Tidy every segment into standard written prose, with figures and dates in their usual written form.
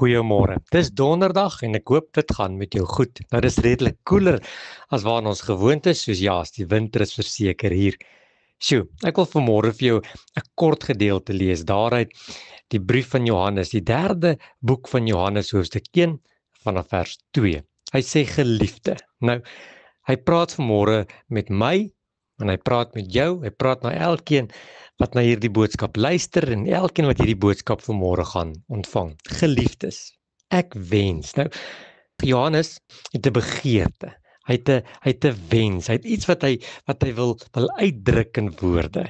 Goeiemôre. Dis donderdag en ek hoop dit gaan met jou goed. Nou dis redelik koeler as waar ons gewoond is, soos ja, as die winter is verseker hier. Sjoe, ek wil vanmôre vir jou 'n kort gedeelte lees daaruit die brief van Johannes, die 3de boek van Johannes hoofstuk 1 vanaf vers 2. Hy sê geliefde. Nou, hy praat vanmôre met my en hy praat met jou, hy praat na elkeen wat na hierdie boodskap luister en elkeen wat hierdie boodskap vanmôre gaan ontvang. Geliefdes, ek wens. Nou, Johannes het 'n begeerte. Hy het 'n wens. Hy het iets wat hy wil uitdruk in woorde.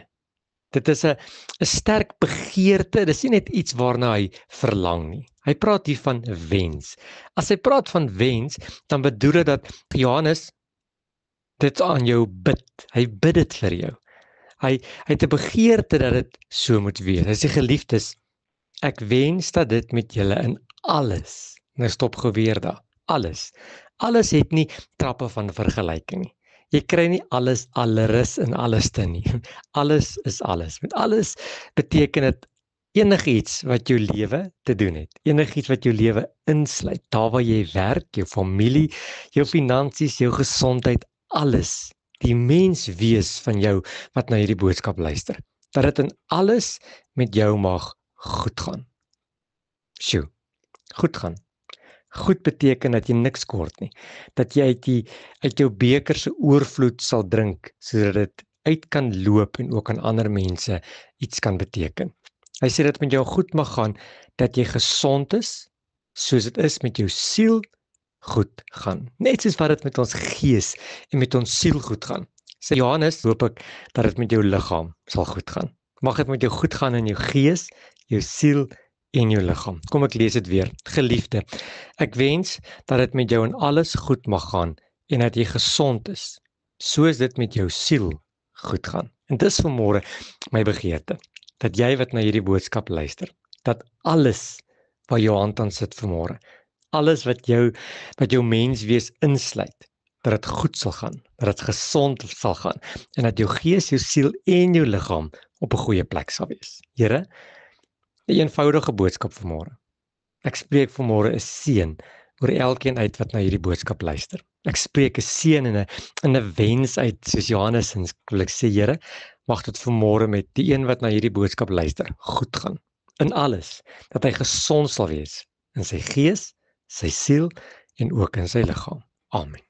Dit is 'n sterk begeerte. Dis nie net iets waarna hy verlang nie. Hy praat hier van wens. As hy praat van wens, dan bedoel dit dat Johannes dit aan jou bid. Hy bid dit vir jou. Hy het 'n begeerte dat dit so moet wees. Hy sê geliefdes, ek wens dat dit met julle in alles. Nou stop geweer daar. Alles. Alles het nie trappe van vergelyking nie. Jy kry nie alles alleris in alleste nie. Alles is alles. Met alles beteken dit enigiets wat jou lewe te doen het. Enigiets wat jou lewe insluit. Daar waar jy werk, jou familie, jou finansies, jou gesondheid, alles. Die mens wees van jou wat na hierdie boodskap luister. Dat dit in alles met jou mag goed gaan. Sjoe, goed gaan. Goed beteken dat jy niks kort nie. Dat jy uit jou beker se oorvloed sal drink, sodat dit uit kan loop en ook aan ander mense iets kan beteken. Hy sê dat met jou goed mag gaan, dat jy gesond is, soos dit is met jou siel goed gaan. Net soos wat dit met ons gees en met ons siel goed gaan. Sê Johannes, hoop ek dat dit met jou liggaam sal goed gaan. Mag dit met jou goed gaan in jou gees, jou siel en jou liggaam. Kom ek lees dit weer. Geliefde, ek wens dat dit met jou in alles goed mag gaan en dat jy gesond is, soos dit met jou siel goed gaan. En dis vanmôre my begeerte, dat jy wat na hierdie boodskap luister, dat alles wat jou hand aan sit vanmôre, alles wat jou menswees insluit, dat dit goed sal gaan, dat dit gesond sal gaan en dat jou gees, jou siel en jou liggaam op 'n goeie plek sal wees. Here, 'n eenvoudige boodskap vanmôre. Ek spreek vanmôre 'n seën oor elkeen uit wat na hierdie boodskap luister. Ek spreek 'n seën en 'n wens uit, soos Johannes en wil ek sê, Here, mag dit vanmôre met die een wat na hierdie boodskap luister, goed gaan. In alles, dat hy gesond sal wees in sy gees, sy siel en ook in sy liggaam. Amen.